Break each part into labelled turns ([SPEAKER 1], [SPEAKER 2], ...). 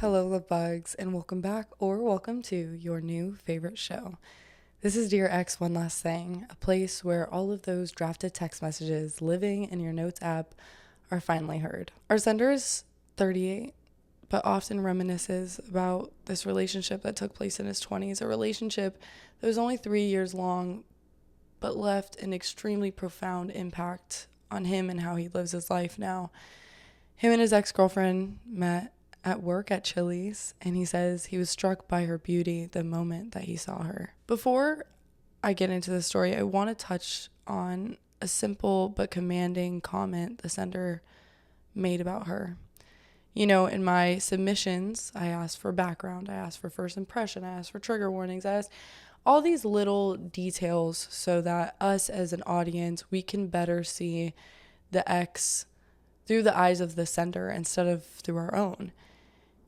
[SPEAKER 1] Hello, love bugs, and welcome back or welcome to your new favorite show. This is Dear X One Last Thing, a place where all of those drafted text messages living in your notes app are finally heard. Our sender is 38, but often reminisces about this relationship that took place in his 20s, a relationship that was only 3 years long, but left an extremely profound impact on him and how he lives his life now. Him and his ex-girlfriend met at work at Chili's, and he says he was struck by her beauty the moment that he saw her. Before I get into the story, I want to touch on a simple but commanding comment the sender made about her. You know, in my submissions, I asked for background, I asked for first impression, I asked for trigger warnings, I asked all these little details so that us as an audience, we can better see the ex through the eyes of the sender instead of through our own.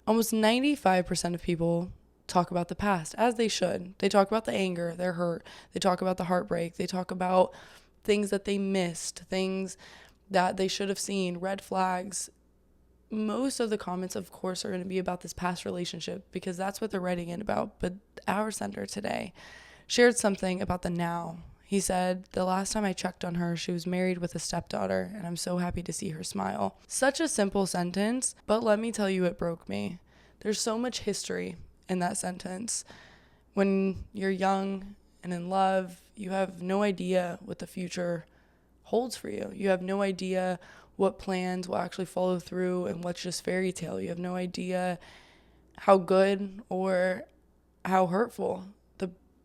[SPEAKER 1] Almost 95% of people talk about the past, as they should. They talk about the anger, their hurt. They talk about the heartbreak. They talk about things that they missed, things that they should have seen, red flags. Most of the comments, of course, are going to be about this past relationship because that's what they're writing in about. But our sender today shared something about the now. He said, the last time I checked on her, she was married with a stepdaughter, and I'm so happy to see her smile. Such a simple sentence, but let me tell you, it broke me. There's so much history in that sentence. When you're young and in love, you have no idea what the future holds for you. You have no idea what plans will actually follow through and what's just fairy tale. You have no idea how good or how hurtful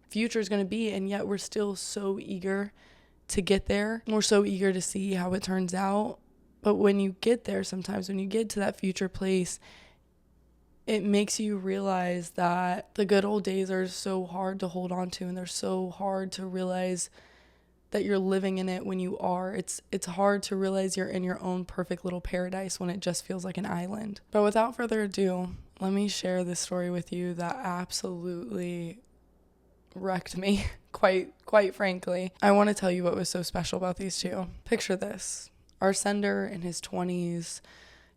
[SPEAKER 1] future is going to be, and yet we're still so eager to get there. We're so eager to see how it turns out. But when you get there, sometimes when you get to that future place, it makes you realize that the good old days are so hard to hold on to, and they're so hard to realize that you're living in it when you are. It's hard to realize you're in your own perfect little paradise when it just feels like an island. But without further ado, let me share this story with you that absolutely wrecked me, quite frankly. I want to tell you what was so special about these two. Picture this. Our sender in his 20s,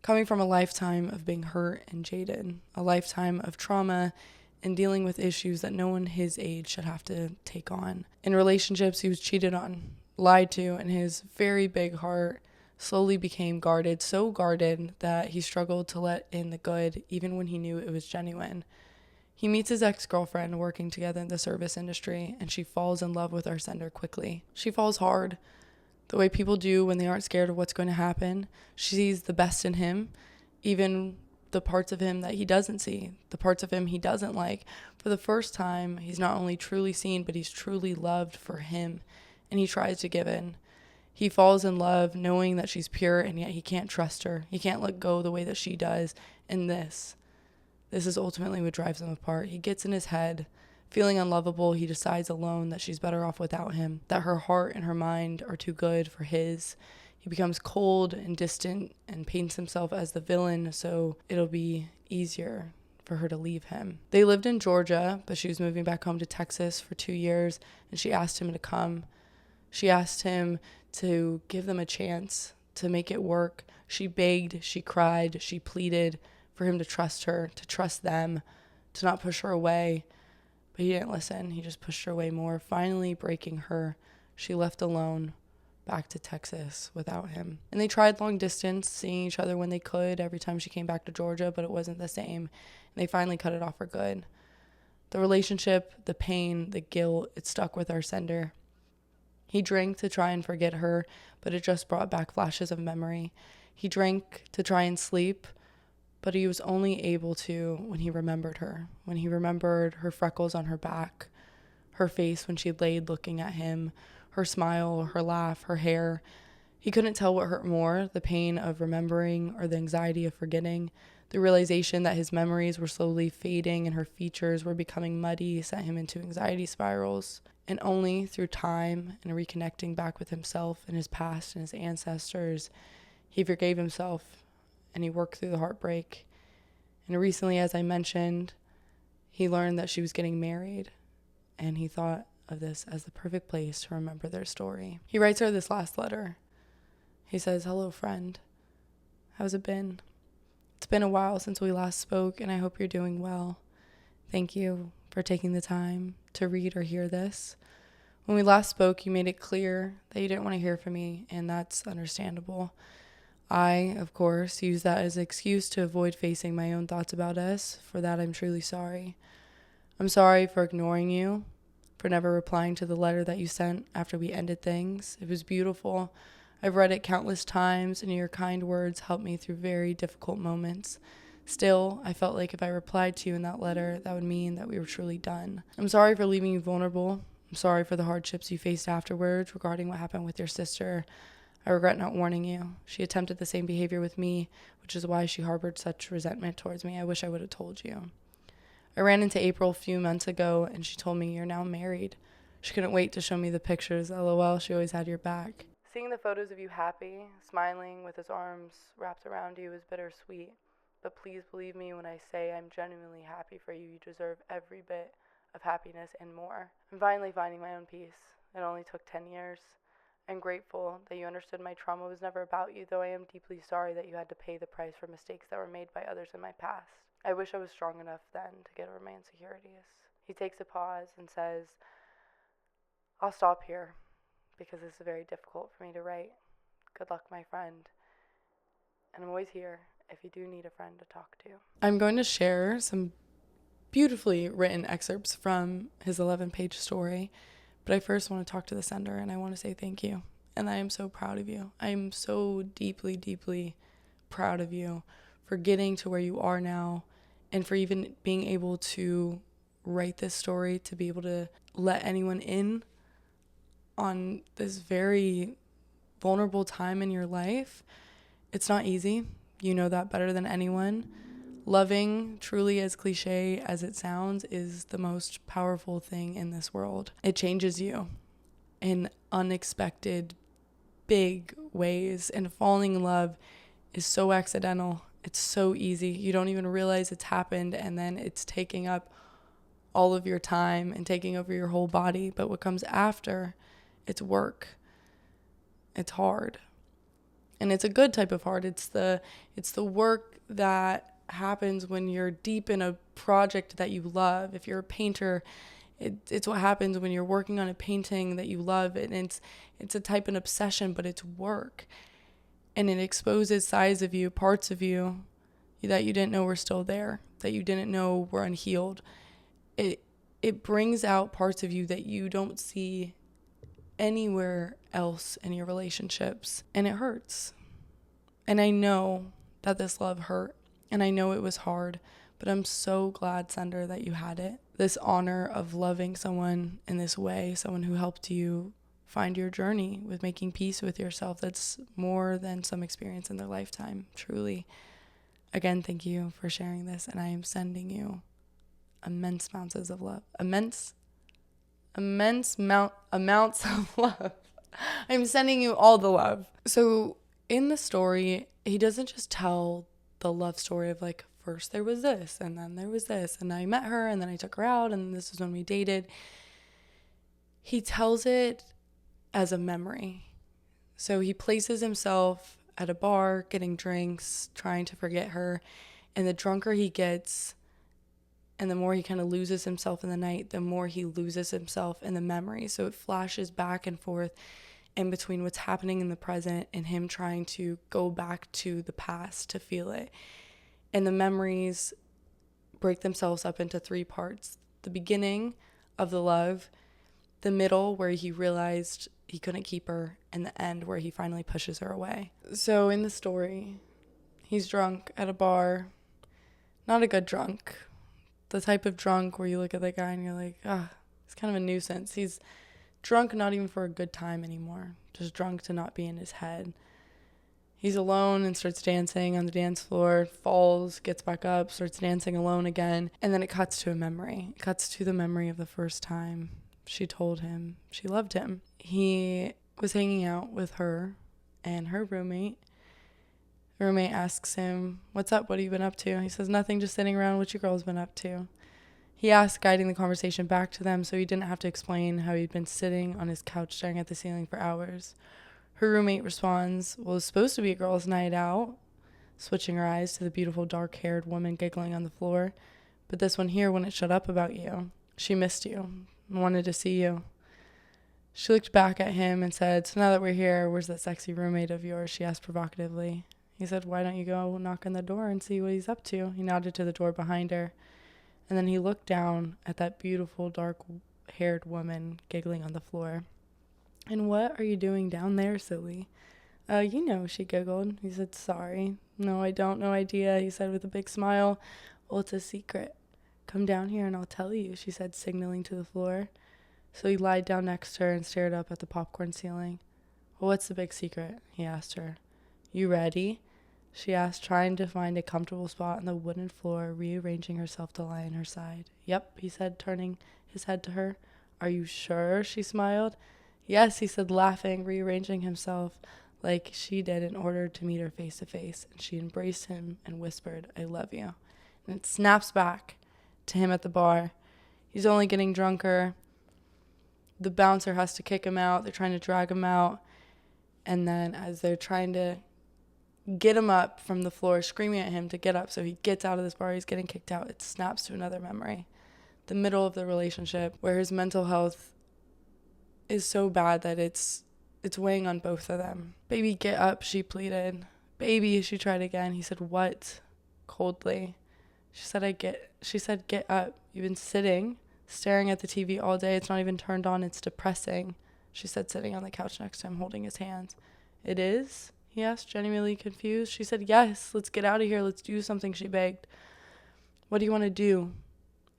[SPEAKER 1] coming from a lifetime of being hurt and jaded, a lifetime of trauma and dealing with issues that no one his age should have to take on. In relationships, he was cheated on, lied to, and his very big heart slowly became guarded, so guarded that he struggled to let in the good even when he knew it was genuine. He meets his ex-girlfriend working together in the service industry, and she falls in love with our sender quickly. She falls hard, the way people do when they aren't scared of what's going to happen. She sees the best in him, even the parts of him that he doesn't see, the parts of him he doesn't like. For the first time, he's not only truly seen, but he's truly loved for him, and he tries to give in. He falls in love knowing that she's pure, and yet he can't trust her. He can't let go the way that she does. And this is ultimately what drives them apart. He gets in his head. Feeling unlovable, he decides alone that she's better off without him, that her heart and her mind are too good for his. He becomes cold and distant and paints himself as the villain, so it'll be easier for her to leave him. They lived in Georgia, but she was moving back home to Texas for 2 years, and she asked him to come. She asked him to give them a chance to make it work. She begged, she cried, she pleaded for him to trust her, to trust them, to not push her away. But he didn't listen. He just pushed her away more, finally breaking her. She left alone back to Texas without him. And they tried long distance, seeing each other when they could every time she came back to Georgia, but it wasn't the same. And they finally cut it off for good. The relationship, the pain, the guilt, it stuck with our sender. He drank to try and forget her, but it just brought back flashes of memory. He drank to try and sleep, but he was only able to when he remembered her, when he remembered her freckles on her back, her face when she laid looking at him, her smile, her laugh, her hair. He couldn't tell what hurt more, the pain of remembering or the anxiety of forgetting. The realization that his memories were slowly fading and her features were becoming muddy sent him into anxiety spirals. And only through time and reconnecting back with himself and his past and his ancestors, he forgave himself and he worked through the heartbreak. And recently, as I mentioned, he learned that she was getting married, and he thought of this as the perfect place to remember their story. He writes her this last letter. He says, "Hello, friend. How's it been? It's been a while since we last spoke, and I hope you're doing well. Thank you for taking the time to read or hear this. When we last spoke, you made it clear that you didn't want to hear from me, and that's understandable. I, of course, used that as an excuse to avoid facing my own thoughts about us. For that, I'm truly sorry. I'm sorry for ignoring you, for never replying to the letter that you sent after we ended things. It was beautiful. I've read it countless times, and your kind words helped me through very difficult moments. Still, I felt like if I replied to you in that letter, that would mean that we were truly done. I'm sorry for leaving you vulnerable. I'm sorry for the hardships you faced afterwards regarding what happened with your sister. I regret not warning you. She attempted the same behavior with me, which is why she harbored such resentment towards me. I wish I would have told you. I ran into April a few months ago, and she told me you're now married. She couldn't wait to show me the pictures. LOL, she always had your back. Seeing the photos of you happy, smiling with his arms wrapped around you is bittersweet. But please believe me when I say I'm genuinely happy for you. You deserve every bit of happiness and more. I'm finally finding my own peace. It only took 10 years. I'm grateful that you understood my trauma was never about you, though I am deeply sorry that you had to pay the price for mistakes that were made by others in my past. I wish I was strong enough then to get over my insecurities. He takes a pause and says, I'll stop here because this is very difficult for me to write. Good luck, my friend. And I'm always here if you do need a friend to talk to. I'm going to share some beautifully written excerpts from his 11-page story, but I first want to talk to the sender, and I want to say thank you. And I am so proud of you. I am so deeply, deeply proud of you for getting to where you are now, and for even being able to write this story, to be able to let anyone in on this very vulnerable time in your life. It's not easy. You know that better than anyone. Loving, truly as cliche as it sounds, is the most powerful thing in this world. It changes you in unexpected, big ways. And falling in love is so accidental. It's so easy. You don't even realize it's happened, and then it's taking up all of your time and taking over your whole body. But what comes after, it's work. It's hard. And it's a good type of hard. It's the work that happens when you're deep in a project that you love. If you're a painter, it's what happens when you're working on a painting that you love. And it's a type of obsession, but it's work. And it exposes sides of you, parts of you that you didn't know were still there, that you didn't know were unhealed. It brings out parts of you that you don't see anywhere else in your relationships, and it hurts. And I know that this love hurt, and I know it was hard, but I'm so glad, Sender, that you had it. This honor of loving someone in this way, someone who helped you find your journey with making peace with yourself. That's more than some experience in their lifetime, truly. Again, thank you for sharing this, and I am sending you immense amounts of love. Immense amounts of love. I'm sending you all the love. So in the story, he doesn't just tell the love story of like, first there was this, and then there was this, and I met her, and then I took her out, and this is when we dated. He tells it as a memory. So he places himself at a bar, getting drinks, trying to forget her, and the drunker he gets, and the more he kind of loses himself in the night, the more he loses himself in the memory. So it flashes back and forth in between what's happening in the present and him trying to go back to the past to feel it. And the memories break themselves up into 3 parts. The beginning of the love, the middle where he realized he couldn't keep her, and the end where he finally pushes her away. So in the story, he's drunk at a bar. Not a good drunk. The type of drunk where you look at that guy and you're like, he's kind of a nuisance. He's drunk not even for a good time anymore, just drunk to not be in his head. He's alone and starts dancing on the dance floor, falls, gets back up, starts dancing alone again, and then it cuts to a memory. It cuts to the memory of the first time she told him she loved him. He was hanging out with her and her roommate. The roommate asks him, "What's up? What have you been up to?" He says, "Nothing, just sitting around. What your girl's been up to?" He asked, guiding the conversation back to them, so he didn't have to explain how he'd been sitting on his couch staring at the ceiling for hours. Her roommate responds, "Well, it's supposed to be a girl's night out." switching her eyes to the beautiful dark-haired woman giggling on the floor. But this one here wouldn't shut up about you. She missed you and wanted to see you. She looked back at him and said, "So now that we're here, where's that sexy roommate of yours?" she asked provocatively. He said, "Why don't you go knock on the door and see what he's up to?" He nodded to the door behind her. And then he looked down at that beautiful dark-haired woman giggling on the floor. "And what are you doing down there, silly?" She giggled. He said, "Sorry. No, I don't. No idea," he said with a big smile. "Well, it's a secret. Come down here and I'll tell you," she said, signaling to the floor. So he lied down next to her and stared up at the popcorn ceiling. "Well, what's the big secret?" he asked her. "You ready?" she asked, trying to find a comfortable spot on the wooden floor, rearranging herself to lie on her side. "Yep," he said, turning his head to her. "Are you sure?" she smiled. "Yes," he said, laughing, rearranging himself like she did in order to meet her face to face, and she embraced him and whispered, "I love you." And it snaps back to him at the bar. He's only getting drunker. The bouncer has to kick him out. They're trying to drag him out. And then as they're trying to get him up from the floor, screaming at him to get up so he gets out of this bar, he's getting kicked out, it snaps to another memory. The middle of the relationship where his mental health is so bad that it's weighing on both of them. "Baby, get up," she pleaded. "Baby," she tried again. He said, "What?" coldly. She said, "Get up. You've been sitting, staring at the TV all day. It's not even turned on. It's depressing," she said, sitting on the couch next to him, holding his hands. "It is?" he asked, genuinely confused. She said, "Yes, let's get out of here. Let's do something," she begged. "What do you want to do?"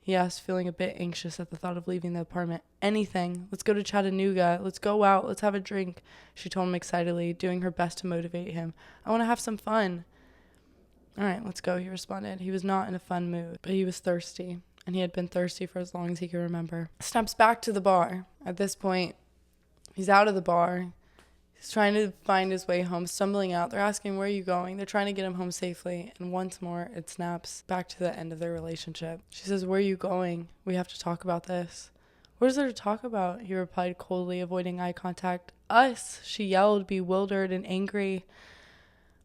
[SPEAKER 1] he asked, feeling a bit anxious at the thought of leaving the apartment. "Anything. Let's go to Chattanooga. Let's go out. Let's have a drink," she told him excitedly, doing her best to motivate him. "I want to have some fun." "All right, let's go," he responded. He was not in a fun mood, but he was thirsty, and he had been thirsty for as long as he could remember. Snaps back to the bar. At this point, he's out of the bar. He's trying to find his way home, stumbling out. They're asking, "Where are you going?" They're trying to get him home safely. And once more, it snaps back to the end of their relationship. She says, "Where are you going? We have to talk about this." "What is there to talk about?" he replied coldly, avoiding eye contact. "Us," she yelled, bewildered and angry.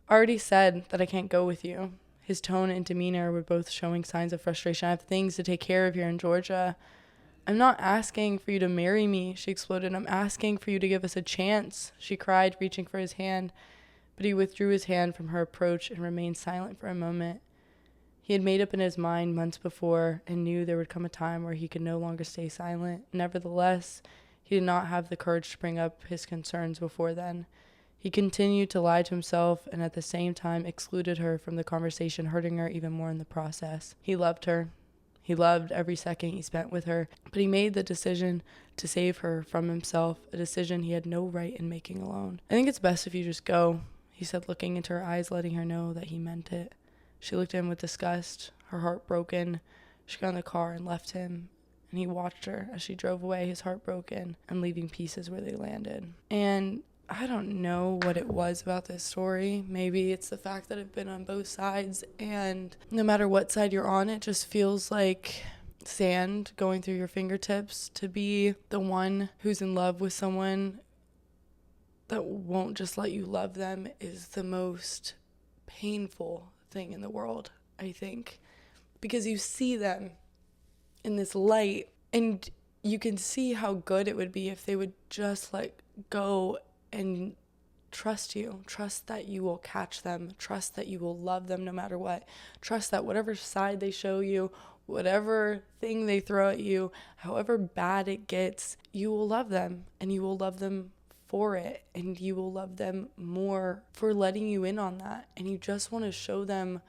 [SPEAKER 1] "Already said that I can't go with you." His tone and demeanor were both showing signs of frustration. "I have things to take care of here in Georgia." "I'm not asking for you to marry me," she exploded. "I'm asking for you to give us a chance," she cried, reaching for his hand. But he withdrew his hand from her approach and remained silent for a moment. He had made up in his mind months before and knew there would come a time where he could no longer stay silent. Nevertheless, he did not have the courage to bring up his concerns before then. He continued to lie to himself and at the same time excluded her from the conversation, hurting her even more in the process. He loved her. He loved every second he spent with her, but he made the decision to save her from himself, a decision he had no right in making alone. "I think it's best if you just go," he said, looking into her eyes, letting her know that he meant it. She looked at him with disgust, her heart broken. She got in the car and left him, and he watched her as she drove away, his heart broken, and leaving pieces where they landed. And I don't know what it was about this story. Maybe it's the fact that I've been on both sides, and no matter what side you're on, it just feels like sand going through your fingertips. To be the one who's in love with someone that won't just let you love them is the most painful thing in the world, I think, because you see them in this light, and you can see how good it would be if they would just let go and trust you. Trust that you will catch them. Trust that you will love them no matter what. Trust that whatever side they show you, whatever thing they throw at you, however bad it gets, you will love them, and you will love them for it, and you will love them more for letting you in on that. And you just want to show them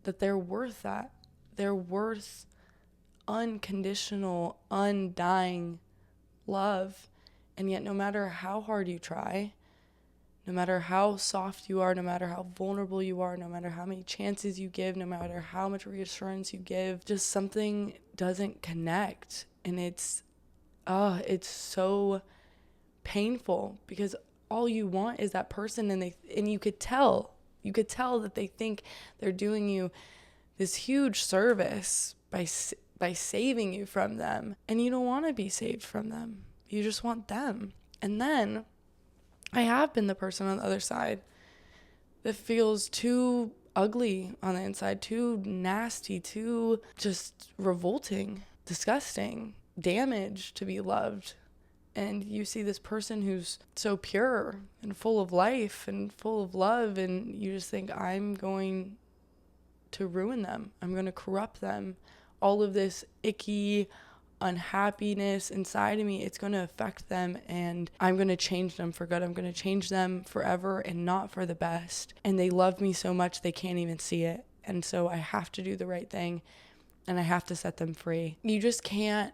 [SPEAKER 1] that they're worth that. They're worth unconditional, undying love. And yet, no matter how hard you try, no matter how soft you are, no matter how vulnerable you are, no matter how many chances you give, no matter how much reassurance you give, just something doesn't connect. And it's so painful, because all you want is that person, and you could tell that they think they're doing you this huge service by saving you from them, and you don't want to be saved from them. You just want them. And then I have been the person on the other side that feels too ugly on the inside, too nasty, too just revolting, disgusting, damaged to be loved. And you see this person who's so pure and full of life and full of love, and you just think, I'm going to ruin them. I'm going to corrupt them. All of this icky unhappiness inside of me, it's going to affect them, and I'm going to change them for good. I'm going to change them forever and not for the best. And they love me so much they can't even see it. And so I have to do the right thing, and I have to set them free. You just can't.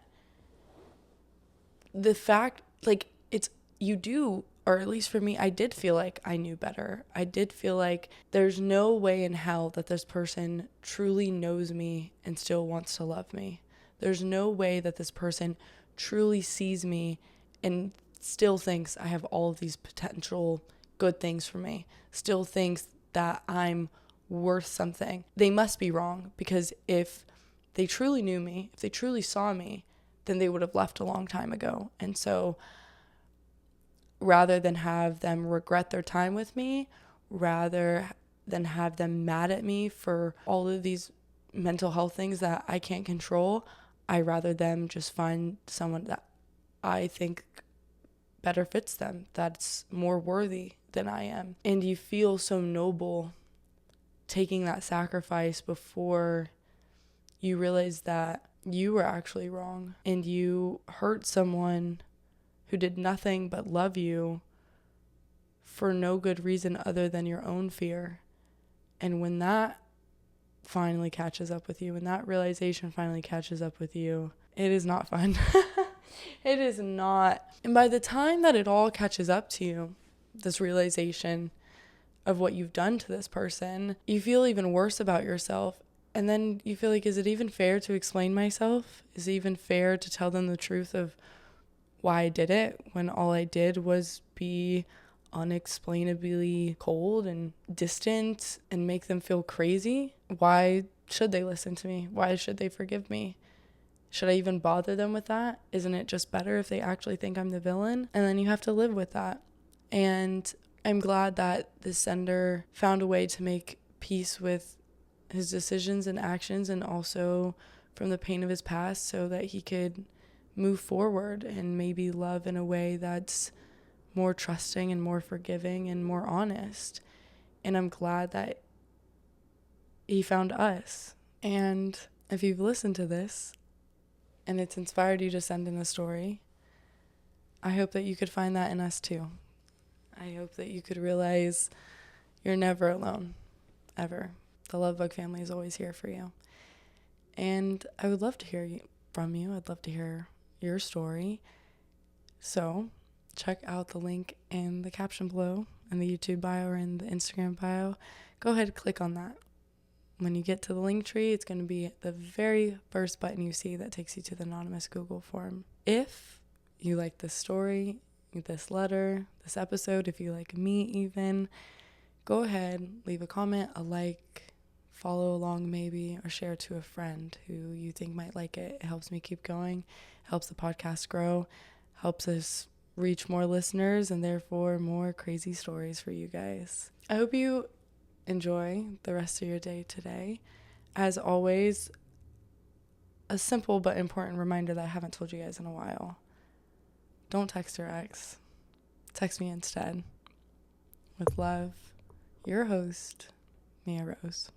[SPEAKER 1] The fact, like, it's, you do, or at least for me, I did feel like I knew better. I did feel like there's no way in hell that this person truly knows me and still wants to love me. There's no way that this person truly sees me and still thinks I have all of these potential good things for me, still thinks that I'm worth something. They must be wrong, because if they truly knew me, if they truly saw me, then they would have left a long time ago. And so rather than have them regret their time with me, rather than have them mad at me for all of these mental health things that I can't control, I rather them just find someone that I think better fits them, that's more worthy than I am. And you feel so noble taking that sacrifice before you realize that you were actually wrong and you hurt someone who did nothing but love you for no good reason other than your own fear. And when that finally catches up with you, when that realization finally catches up with you, it is not fun. It is not. And by the time that it all catches up to you, this realization of what you've done to this person, you feel even worse about yourself. And then you feel like, is it even fair to explain myself? Is it even fair to tell them the truth of why I did it, when all I did was be unexplainably cold and distant and make them feel crazy? Why should they listen to me? Why should they forgive me? Should I even bother them with that? Isn't it just better if they actually think I'm the villain? And then you have to live with that. And I'm glad that the sender found a way to make peace with his decisions and actions, and also from the pain of his past, so that he could move forward and maybe love in a way that's more trusting and more forgiving and more honest. And I'm glad that he found us. And if you've listened to this and it's inspired you to send in a story, I hope that you could find that in us too. I hope that you could realize you're never alone, ever. The Love Bug family is always here for you. And I would love to hear from you. I'd love to hear your story. So check out the link in the caption below, in the YouTube bio or in the Instagram bio. Go ahead and click on that. When you get to the link tree, it's going to be the very first button you see that takes you to the anonymous Google form. If you like this story, this letter, this episode, if you like me even, go ahead, leave a comment, a like, follow along maybe, or share to a friend who you think might like it. It helps me keep going, helps the podcast grow, helps us reach more listeners, and therefore more crazy stories for you guys. I hope you enjoy the rest of your day today. As always, a simple but important reminder that I haven't told you guys in a while. Don't text your ex. Text me instead. With love, your host, Mia Rose.